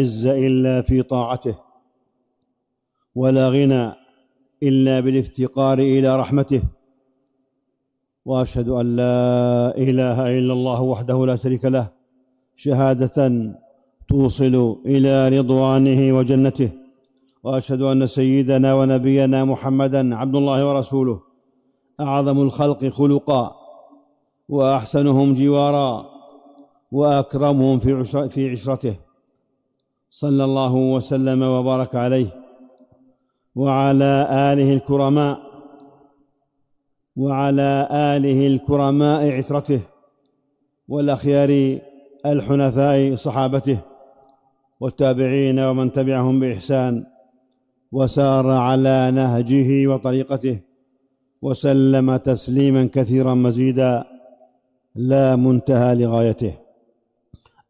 عز إلا في طاعته، ولا غنى إلا بالافتقار إلى رحمته، وأشهد أن لا إله إلا الله وحده لا شريك له شهادة توصل إلى رضوانه وجنته، وأشهد أن سيدنا ونبينا محمدًا عبد الله ورسوله، أعظم الخلق خلقًا وأحسنهم جوارًا وأكرمهم في عشرته، صلى الله وسلم وبارك عليه وعلى آله الكرماء عترته، والأخيار الحنفاء صحابته، والتابعين ومن تبعهم بإحسان وسار على نهجه وطريقته وسلم تسليما كثيرا مزيدا لا منتهى لغايته.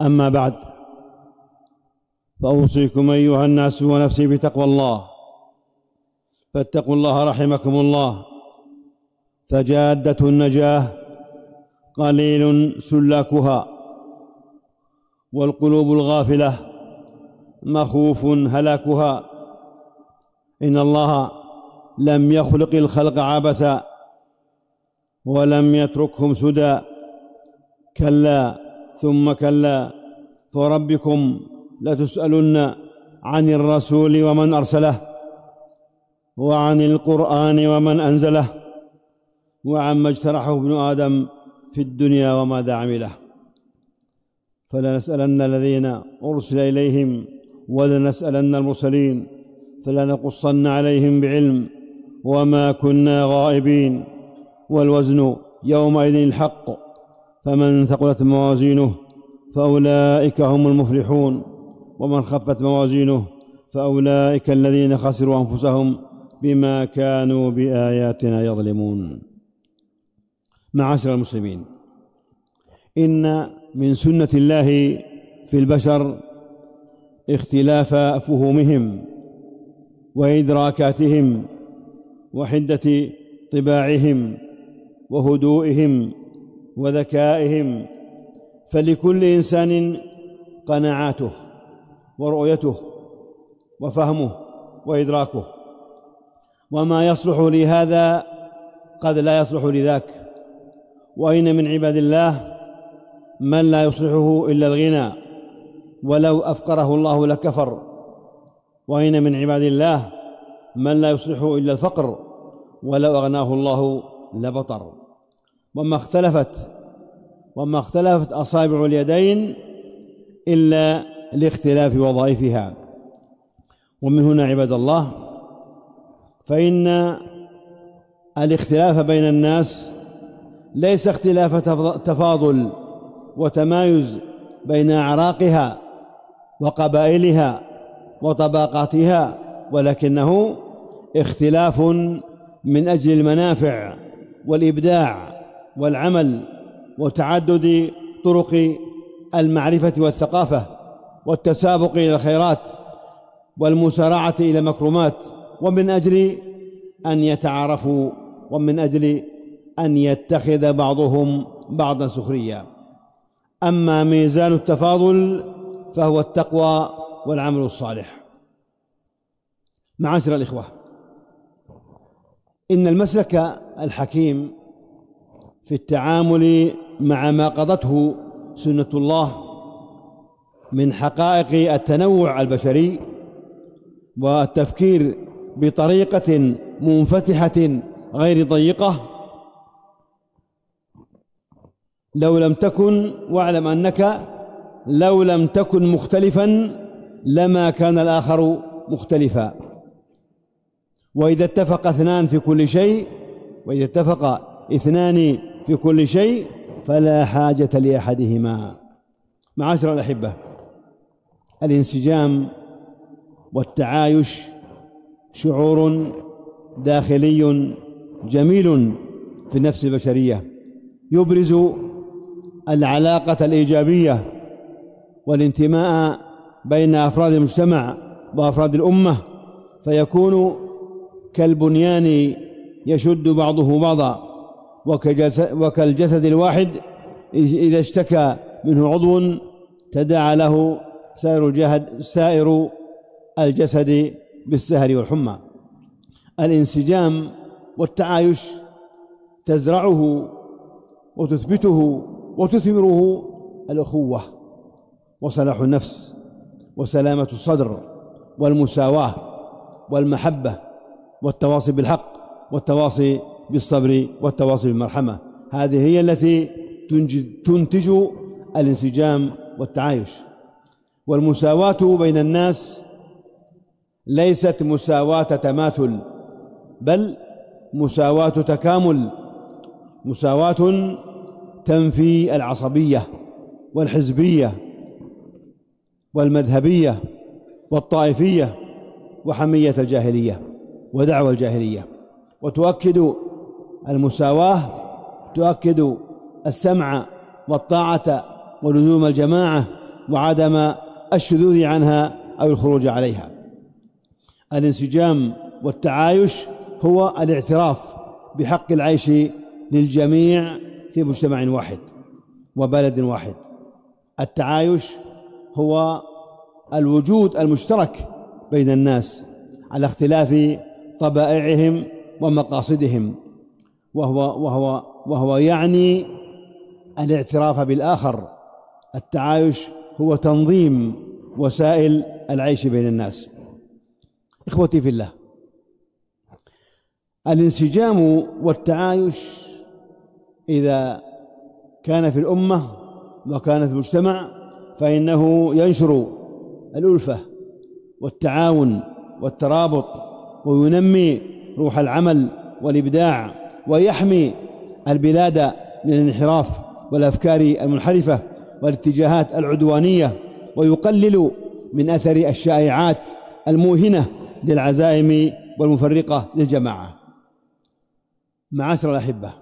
أما بعد، فأوصيكم أيها الناس ونفسي بتقوى الله، فاتقوا الله رحمكم الله، فجادة النجاة قليل سلاكها، والقلوب الغافلة مخوف هلاكها. إن الله لم يخلق الخلق عبثا ولم يتركهم سدى، كلا ثم كلا، فوربكم لتسألن عن الرسول ومن أرسله، وعن القرآن ومن أنزله، وعما اجترحه ابن آدم في الدنيا وماذا عمله. فلنسألن الذين أرسل إليهم ولنسألن المرسلين، فلنقصن عليهم بعلم وما كنا غائبين. والوزن يومئذ الحق، فمن ثقلت موازينه فأولئك هم المفلحون، ومن خفت موازينه فأولئك الذين خسروا أنفسهم بما كانوا بآياتنا يظلمون. معاشر المسلمين، إن من سنة الله في البشر اختلاف فهومهم وإدراكاتهم وحدة طباعهم وهدوئهم وذكائهم، فلكل إنسان قناعاته ورؤيته وفهمه وإدراكه، وما يصلح لهذا قد لا يصلح لذاك. وإن من عباد الله من لا يصلحه إلا الغنى، ولو أفقره الله لكفر، وإن من عباد الله من لا يصلحه إلا الفقر، ولو أغناه الله لبطر. وما اختلفت أصابع اليدين إلا لاختلاف وظائفها. ومن هنا عباد الله، فإن الاختلاف بين الناس ليس اختلاف تفاضل وتمايز بين أعراقها وقبائلها وطبقاتها، ولكنه اختلاف من أجل المنافع والإبداع والعمل وتعدد طرق المعرفة والثقافة والتسابق إلى الخيرات والمسارعة إلى المكرمات، ومن أجل أن يتعارفوا، ومن أجل أن يتخذ بعضهم بعضا سخريا. أما ميزان التفاضل فهو التقوى والعمل الصالح. معاشر الإخوة، إن المسلك الحكيم في التعامل مع ما قضته سنة الله من حقائق التنوع البشري والتفكير بطريقة منفتحة غير ضيقة، واعلم أنك لو لم تكن مختلفا لما كان الآخر مختلفا. وإذا اتفق اثنان في كل شيء فلا حاجة لأحدهما. معاشر الأحبة، الانسجام والتعايش شعور داخلي جميل في النفس البشرية، يبرز العلاقة الإيجابية والانتماء بين أفراد المجتمع وأفراد الأمة، فيكون كالبنيان يشد بعضه بعضا، وكالجسد الواحد إذا اشتكى منه عضو تداعى له سائر الجسد بالسهر والحمى. الانسجام والتعايش تزرعه وتثبته وتثمره الأخوة وصلاح النفس وسلامة الصدر والمساواة والمحبة والتواصي بالحق والتواصي بالصبر والتواصي بالمرحمة. هذه هي التي تنتج الانسجام والتعايش. والمساواة بين الناس ليست مساواة تماثل، بل مساواة تكامل، مساواة تنفي العصبية والحزبية والمذهبية والطائفية وحمية الجاهلية ودعوى الجاهلية، وتؤكد المساواة، تؤكد السمع والطاعة ولزوم الجماعة وعدم الشذوذ عنها أو الخروج عليها. الانسجام والتعايش هو الاعتراف بحق العيش للجميع في مجتمع واحد وبلد واحد. التعايش هو الوجود المشترك بين الناس على اختلاف طبائعهم ومقاصدهم، وهو يعني الاعتراف بالآخر. التعايش هو تنظيم وسائل العيش بين الناس. إخوتي في الله، الانسجام والتعايش إذا كان في الأمة وكان في المجتمع فإنه ينشر الألفة والتعاون والترابط، وينمي روح العمل والإبداع، ويحمي البلاد من الانحراف والأفكار المنحرفة والاتجاهات العدوانية، ويقلل من أثر الشائعات الموهنة للعزائم والمفرقة للجماعة. معاشر الأحبة،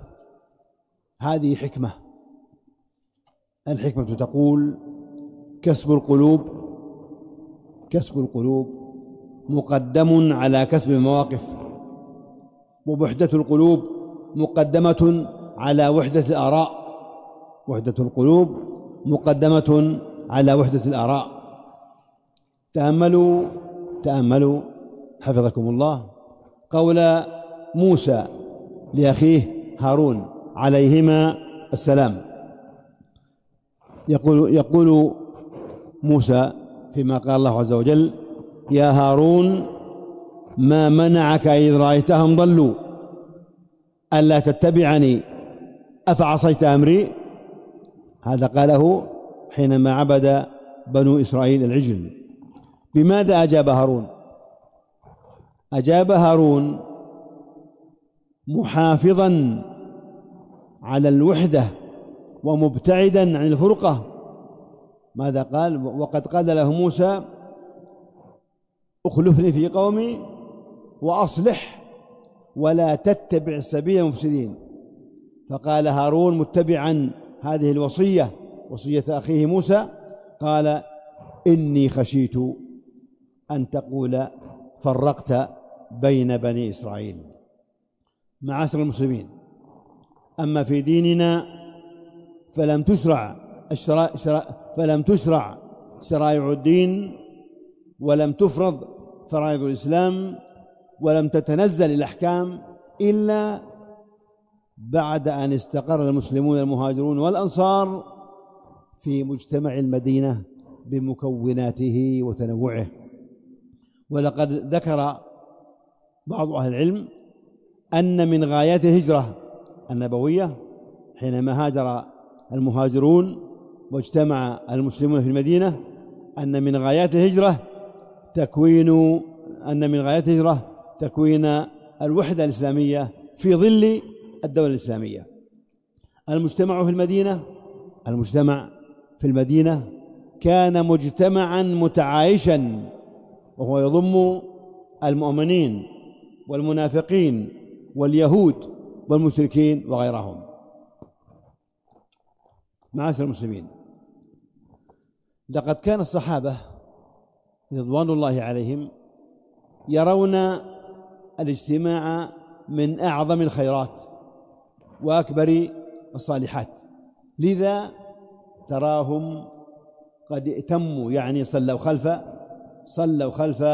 هذه حكمة. الحكمة تقول: كسب القلوب مقدم على كسب المواقف، ووحدة القلوب مقدمة على وحدة الآراء. وحدة القلوب مقدمة على وحدة الآراء. تأملوا حفظكم الله قول موسى لأخيه هارون عليهما السلام. يقول موسى فيما قال الله عز وجل: يا هارون ما منعك إذ رأيتهم ضلوا ألا تتبعني أفعصيت أمري؟ هذا قاله حينما عبد بنو إسرائيل العجل. بماذا أجاب هارون؟ أجاب هارون محافظا على الوحدة ومبتعدا عن الفرقة. ماذا قال؟ وقد قال له موسى: اخلفني في قومي وأصلح ولا تتبع سبيل المفسدين. فقال هارون متبعا هذه الوصية، وصية أخيه موسى، قال: إني خشيت أن تقول فرقت بين بني إسرائيل. معاشر المسلمين، أما في ديننا فلم تشرع شرائع الدين، ولم تفرض فرائض الإسلام، ولم تتنزل الأحكام إلا بعد أن استقر المسلمون المهاجرون والأنصار في مجتمع المدينة بمكوناته وتنوعه. ولقد ذكر بعض أهل العلم أن من غايات الهجرة النبوية حينما هاجر المهاجرون واجتمع المسلمون في المدينة أن من غايات الهجرة تكوين الوحدة الإسلامية في ظل الدولة الإسلامية. المجتمع في المدينة كان مجتمعا متعايشا، وهو يضم المؤمنين والمنافقين واليهود والمشركين وغيرهم. معاشر المسلمين، لقد كان الصحابة رضوان الله عليهم يرون الاجتماع من أعظم الخيرات وأكبر الصالحات، لذا تراهم قد ائتموا يعني صلوا خلف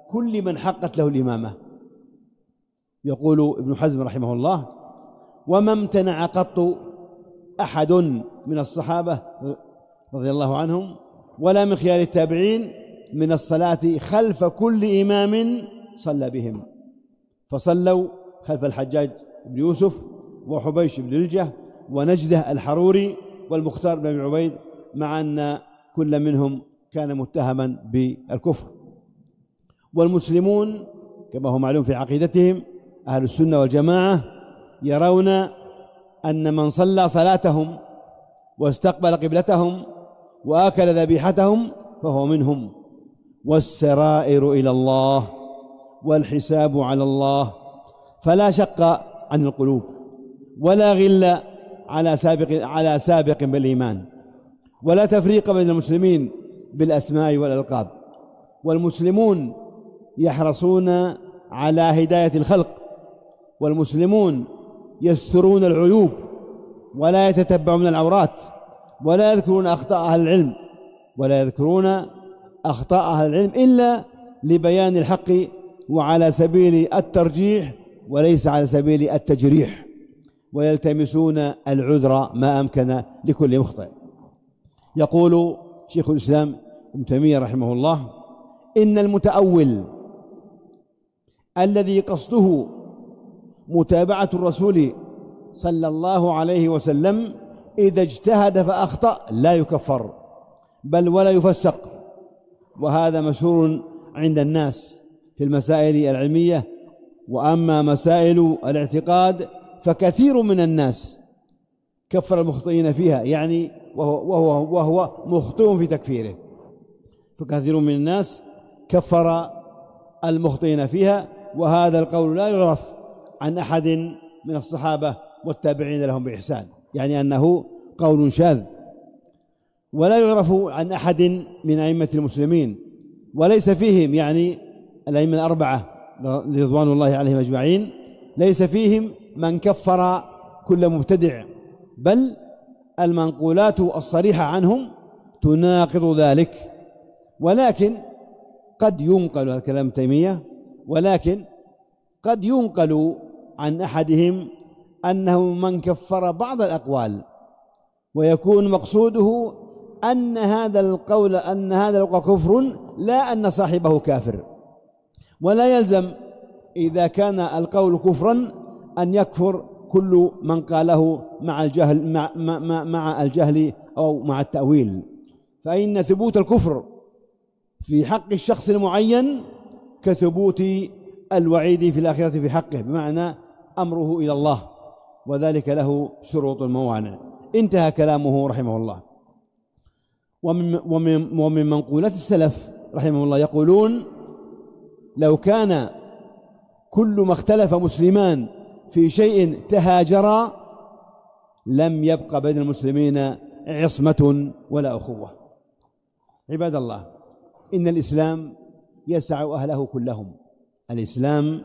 كل من حقت له الإمامة. يقول ابن حزم رحمه الله: وما امتنع قط أحد من الصحابة رضي الله عنهم ولا من خيار التابعين من الصلاة خلف كل إمام صلى بهم، فصلوا خلف الحجاج بن يوسف وحبيش بن لجة ونجده الحروري والمختار بن عبيد، مع أن كل منهم كان متهما بالكفر. والمسلمون كما هو معلوم في عقيدتهم أهل السنة والجماعة يرون أن من صلى صلاتهم واستقبل قبلتهم وأكل ذبيحتهم فهو منهم، والسرائر إلى الله والحساب على الله، فلا شق عن القلوب ولا غل على سابق بالإيمان، ولا تفريق بين المسلمين بالأسماء والألقاب. والمسلمون يحرصون على هداية الخلق، والمسلمون يسترون العيوب ولا يتتبعون العورات، ولا يذكرون أخطاء أهل العلم إلا لبيان الحق وعلى سبيل الترجيح وليس على سبيل التجريح، ويلتمسون العذر ما أمكن لكل مخطئ. يقول شيخ الإسلام ابن تيمية رحمه الله: إن المتأول الذي قصده متابعة الرسول صلى الله عليه وسلم إذا اجتهد فأخطأ لا يكفر بل ولا يفسق، وهذا مشهور عند الناس في المسائل العلمية. وأما مسائل الاعتقاد فكثير من الناس كفر المخطئين فيها، يعني وهو مخطئ في تكفيره، فكثير من الناس كفر المخطئين فيها، وهذا القول لا يعرف عن أحد من الصحابة والتابعين لهم بإحسان، يعني أنه قول شاذ، ولا يعرف عن أحد من أئمة المسلمين، وليس فيهم يعني الأئمة الأربعة رضوان الله عليهم أجمعين ليس فيهم من كفر كل مبتدع، بل المنقولات الصريحة عنهم تناقض ذلك. ولكن قد ينقل، هذا كلام تيمية، ولكن قد ينقل عن أحدهم أنه من كفر بعض الأقوال، ويكون مقصوده أن هذا القول كفر، لا أن صاحبه كافر. ولا يلزم إذا كان القول كفرا أن يكفر كل من قاله مع الجهل أو مع التأويل، فإن ثبوت الكفر في حق الشخص المعين كثبوت الوعيد في الآخرة في حقه، بمعنى أمره إلى الله، وذلك له شروط موانع. انتهى كلامه رحمه الله. ومن منقولات السلف رحمه الله يقولون: لو كان كل ما اختلف مسلمان في شيء تهاجرا لم يبق بين المسلمين عصمة ولا أخوة. عباد الله، إن الإسلام يسع أهله كلهم، الإسلام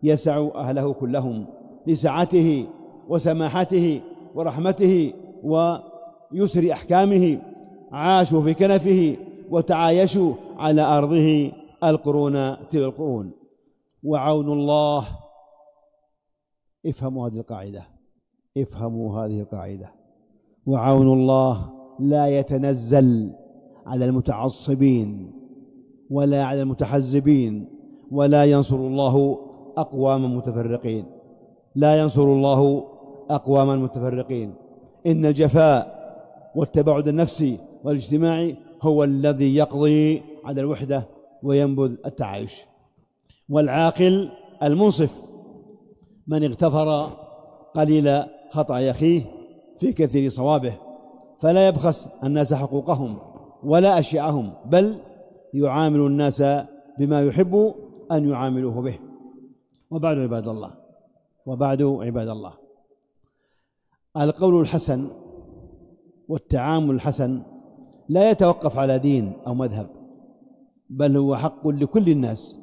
يسع أهله كلهم لسعته وسماحته ورحمته ويسر أحكامه، عاشوا في كنفه وتعايشوا على أرضه القرون تلو القرون. وعون الله، افهموا هذه القاعدة، وعون الله لا يتنزل على المتعصبين ولا على المتحزبين، ولا ينصر الله أقواما متفرقين، لا ينصر الله أقواما متفرقين. إن الجفاء والتباعد النفسي والاجتماعي هو الذي يقضي على الوحدة وينبذ التعايش. والعاقل المنصف من اغتفر قليل خطأ أخيه في كثير صوابه، فلا يبخس الناس حقوقهم ولا أشياءهم، بل يعامل الناس بما يحب أن يعاملوه به. وبعد عباد الله، القول الحسن والتعامل الحسن لا يتوقف على دين أو مذهب، بل هو حق لكل الناس،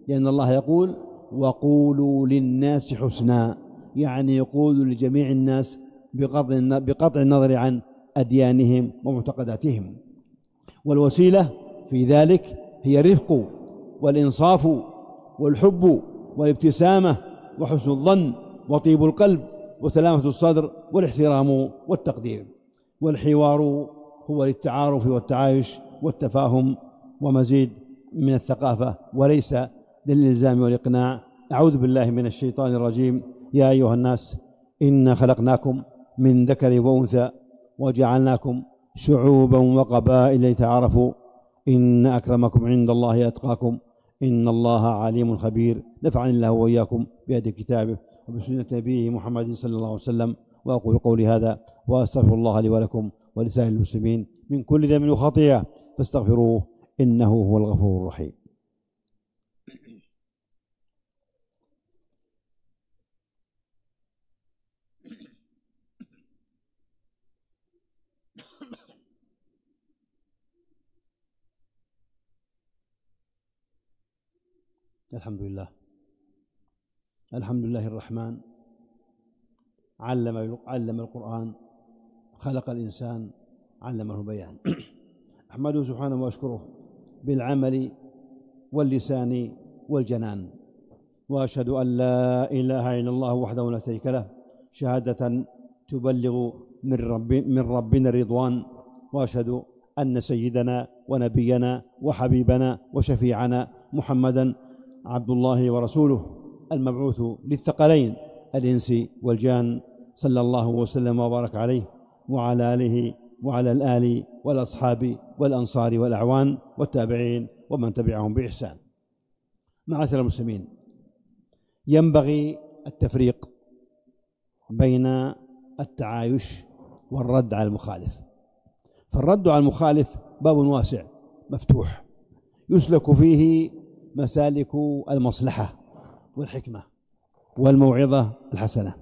لأن الله يقول: وقولوا للناس حسنا، يعني يقول لجميع الناس بقطع النظر عن أديانهم ومعتقداتهم. والوسيلة في ذلك هي الرفق والإنصاف والحب والابتسامة وحسن الظن وطيب القلب وسلامة الصدر والاحترام والتقدير. والحوار هو للتعارف والتعايش والتفاهم ومزيد من الثقافة وليس للإلزام والإقناع. أعوذ بالله من الشيطان الرجيم. يا أيها الناس إنا خلقناكم من ذكر وأنثى وجعلناكم شعوبا وقبائل لتعارفوا إن أكرمكم عند الله أتقاكم إن الله عليم خبير. نفعني الله وإياكم بهدي كتابه وبسنة نبيه محمد صلى الله عليه وسلم. وأقول قولي هذا وأستغفر الله لي ولكم ولسائر المسلمين من كل ذنب وخطيئة فاستغفروه إنه هو الغفور الرحيم. الحمد لله الرحمن علم القرآن خلق الإنسان علمه البيان. أحمده سبحانه وأشكره بالعمل واللسان والجنان، وأشهد أن لا إله إلا الله وحده لا شريك له شهادة تبلغ من ربنا الرضوان، وأشهد أن سيدنا ونبينا وحبيبنا وشفيعنا محمدا عبد الله ورسوله المبعوث للثقلين الإنس والجان، صلى الله وسلم وبارك عليه وعلى آله وعلى الآل والأصحاب والأنصار والأعوان والتابعين ومن تبعهم بإحسان. معاشر المسلمين، ينبغي التفريق بين التعايش والرد على المخالف. فالرد على المخالف باب واسع مفتوح يسلك فيه مسالك المصلحة والحكمة والموعظة الحسنة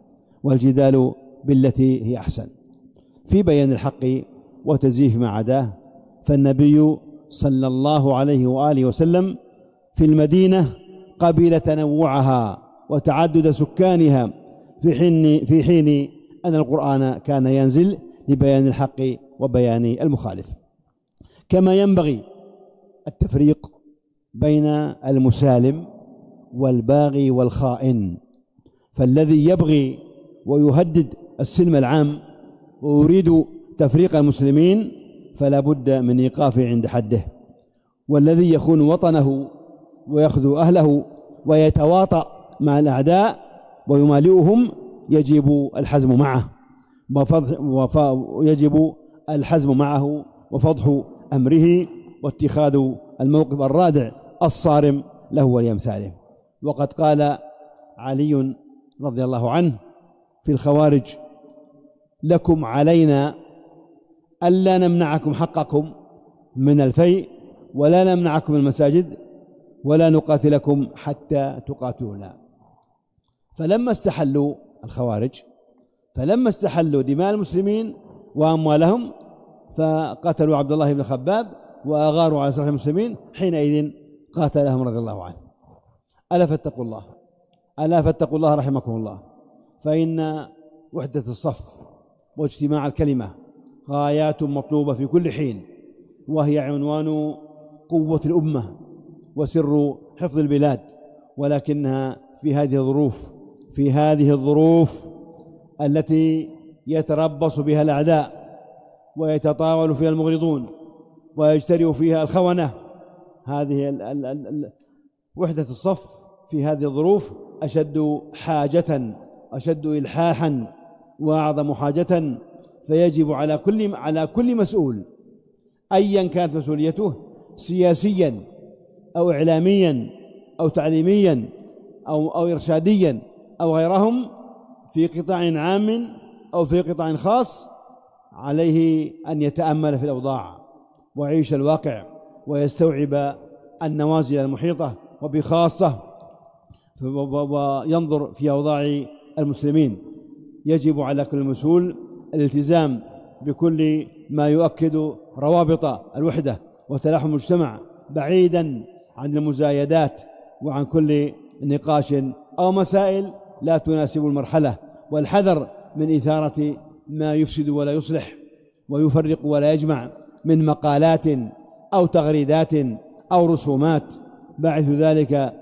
والجدال بالتي هي أحسن في بيان الحق وتزييف ما عداه. فالنبي صلى الله عليه وآله وسلم في المدينة قبل تنوعها وتعدد سكانها في حين أن القرآن كان ينزل لبيان الحق وبيان المخالف. كما ينبغي التفريق بين المسالم والباغي والخائن. فالذي يبغي ويهدد السلم العام ويريد تفريق المسلمين فلا بد من إيقافه عند حده، والذي يخون وطنه ويخذو أهله ويتواطأ مع الأعداء ويمالئهم يجب الحزم معه وفضح أمره واتخاذ الموقف الرادع الصارم له ولأمثاله. وقد قال علي رضي الله عنه في الخوارج: لكم علينا ألا نمنعكم حقكم من الفيء ولا نمنعكم المساجد ولا نقاتلكم حتى تقاتلونا. فلما استحلوا الخوارج دماء المسلمين وأموالهم فقتلوا عبد الله بن خباب وأغاروا على سراح المسلمين، حينئذ قاتلهم رضي الله عنه. ألا فاتقوا الله رحمكم الله، فإن وحدة الصف واجتماع الكلمة غايات مطلوبة في كل حين، وهي عنوان قوة الأمة وسر حفظ البلاد. ولكنها في هذه الظروف التي يتربص بها الأعداء ويتطاول فيها المغرضون ويجترئ فيها الخونة، هذه وحدة الصف في هذه الظروف أشد إلحاحا وأعظم حاجة. فيجب على كل مسؤول أيا كانت مسؤوليته، سياسيا أو إعلاميا أو تعليميا أو إرشاديا أو غيرهم، في قطاع عام أو في قطاع خاص، عليه أن يتأمل في الأوضاع ويعيش الواقع ويستوعب النوازل المحيطة وبخاصة وينظر في أوضاع المسلمين. يجب على كل مسؤول الالتزام بكل ما يؤكد روابط الوحدة وتلاحم المجتمع، بعيدا عن المزايدات وعن كل نقاش أو مسائل لا تناسب المرحلة، والحذر من إثارة ما يفسد ولا يصلح ويفرق ولا يجمع من مقالات أو تغريدات أو رسومات، باعث ذلك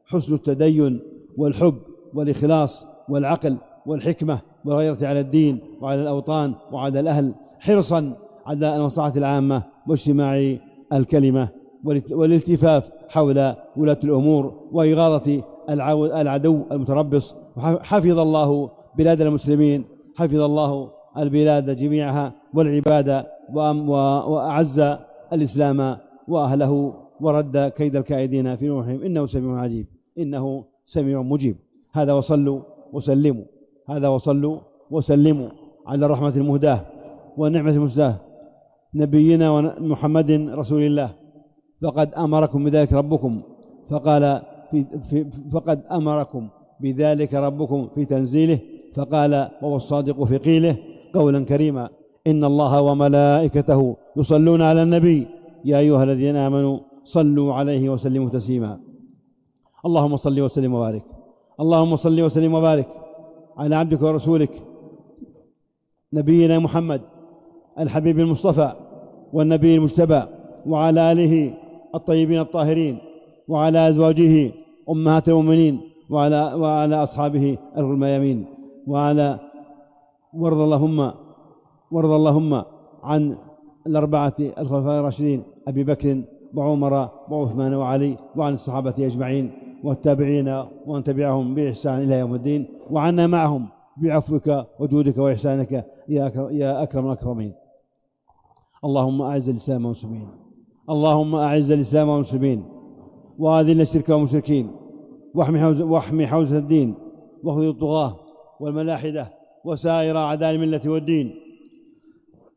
حسن التدين والحب والإخلاص والعقل والحكمة والغيرة على الدين وعلى الأوطان وعلى الأهل، حرصا على المصلحة العامة واجتماع الكلمة والالتفاف حول ولاة الأمور وإغاظة العدو المتربص. حفظ الله بلاد المسلمين، حفظ الله البلاد جميعها والعباد، وأعز الإسلام وأهله، ورد كيد الكائدين في نورهم، إنه سميع عليم، إنه سميع مجيب. هذا وصلوا وسلموا، هذا وصلوا وسلموا على الرحمة المهداة والنعمة المسداة نبينا محمد رسول الله، فقد أمركم بذلك ربكم، فقد أمركم بذلك ربكم في تنزيله، فقال وهو الصادق في قيله قولا كريما: إن الله وملائكته يصلون على النبي يا أيها الذين آمنوا صلوا عليه وسلموا تسليما. اللهم صل وسلم وبارك، اللهم صل وسلم وبارك على عبدك ورسولك نبينا محمد الحبيب المصطفى والنبي المجتبى، وعلى آله الطيبين الطاهرين، وعلى أزواجه أمهات المؤمنين، وعلى أصحابه الميامين، وارض اللهم عن الأربعة الخلفاء الراشدين أبي بكر وعمر وعثمان وعلي، وعن الصحابة أجمعين والتابعين ومن تبعهم بإحسان إلى يوم الدين، وعنا معهم بعفوك وجودك وإحسانك يا أكرم الأكرمين. اللهم أعز الإسلام والمسلمين، اللهم أعز الإسلام والمسلمين، وأذل الشرك والمشركين، واحمي حوزة الدين، واخذل الطغاة والملاحدة وسائر أعداء الملة والدين.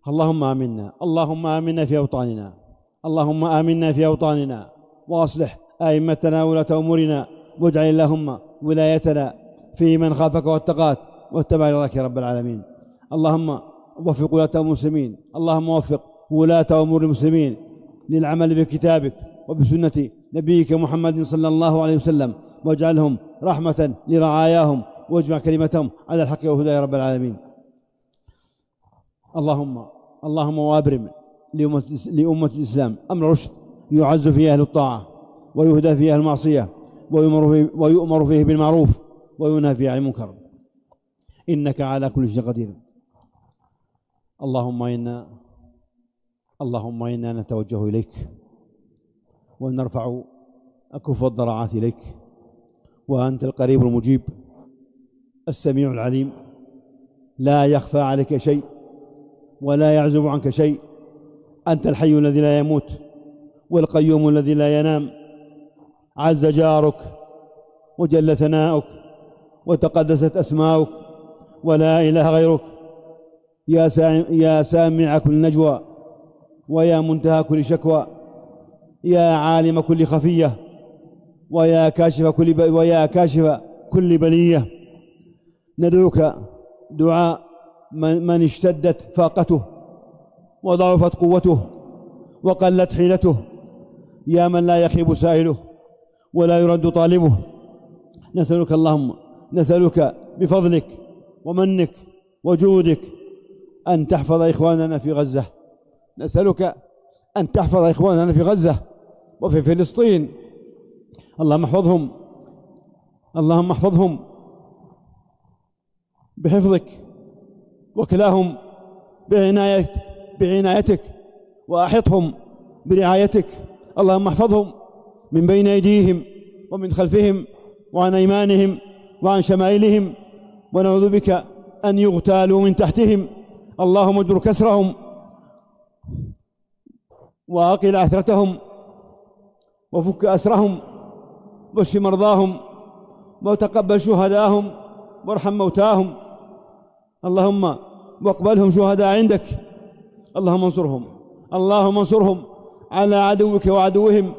اللهم آمنا، اللهم آمنا في أوطاننا، اللهم آمنا في أوطاننا، وأصلح أئمتنا ولاة أمورنا، واجعل اللهم ولايتنا في من خافك واتقاك واتبع رضاك يا رب العالمين. اللهم وفق ولاة المسلمين، اللهم وفق ولاة أمور المسلمين للعمل بكتابك وبسنة نبيك محمد صلى الله عليه وسلم، واجعلهم رحمة لرعاياهم، واجمع كلمتهم على الحق والهدى يا رب العالمين. اللهم وابرم لأمة الإسلام أمر رشد يعز فيه أهل الطاعة ويهدى فيه أهل المعصية، ويؤمر فيه بالمعروف وينهى فيه عن المنكر، إنك على كل شيء قدير. اللهم إنا نتوجه إليك ونرفع أكف الضراعات إليك، وأنت القريب المجيب السميع العليم، لا يخفى عليك شيء ولا يعزب عنك شيء. أنت الحي الذي لا يموت والقيوم الذي لا ينام، عز جارك وجل ثناؤك وتقدست أسماؤك ولا إله غيرك، يا سامع كل نجوى ويا منتهى كل شكوى، يا عالم كل خفية ويا كاشف كل بلية. ندعوك دعاء من اشتدت فاقته وضعفت قوته وقلت حيلته، يا من لا يخيب سائله ولا يرد طالبه. نسألك اللهم، نسألك بفضلك ومنك وجودك أن تحفظ إخواننا في غزة، نسألك أن تحفظ إخواننا في غزة وفي فلسطين. اللهم احفظهم، اللهم احفظهم بحفظك، وكلاهم بعنايتك، وأحطهم برعايتك. اللهم احفظهم من بين أيديهم ومن خلفهم وعن أيمانهم وعن شمائلهم، ونعوذ بك أن يغتالوا من تحتهم. اللهم اجبر كسرهم وأقل عثرتهم وفك أسرهم، واشف مرضاهم وتقبل شهداهم وارحم موتاهم. اللهم واقبلهم شهداء عندك. اللهم انصرهم، اللهم انصرهم على عدوك وعدوهم.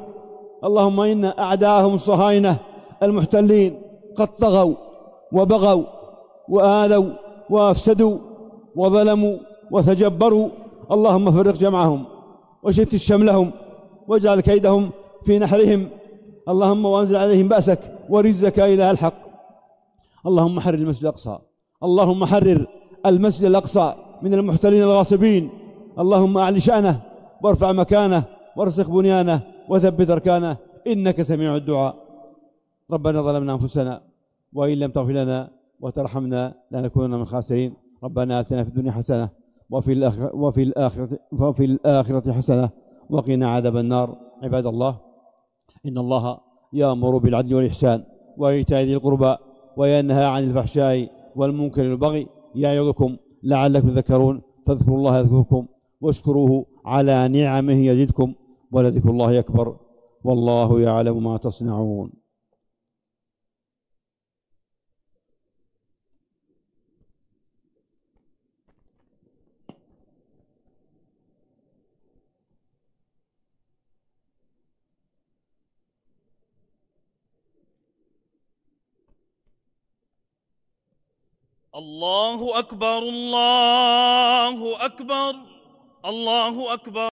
اللهم إن أعداءهم الصهاينة المحتلين قد طغوا وبغوا وآذوا وأفسدوا وظلموا وتجبروا. اللهم فرق جمعهم وشتت شملهم واجعل كيدهم في نحرهم. اللهم وانزل عليهم بأسك ورزك إلى الحق. اللهم حرر المسجد الأقصى، اللهم حرر المسجد الأقصى من المحتلين الغاصبين. اللهم أعل شأنه وارفع مكانه وارسخ بنيانه وثبت أركانه، إنك سميع الدعاء. ربنا ظلمنا أنفسنا وإن لم تغفر لنا وترحمنا لنكونن من الخاسرين. ربنا آتنا في الدنيا حسنة وفي الآخرة حسنة وقنا عذاب النار. عباد الله، إن الله يأمر بالعدل والإحسان وإيتاء ذي القربى وينهى عن الفحشاء والمنكر والبغي يعظكم لعلكم تذكرون. فاذكروا الله يذكركم واشكروه على نعمه يزدكم ولذكر الله أكبر والله يعلم ما تصنعون. الله أكبر الله أكبر الله أكبر.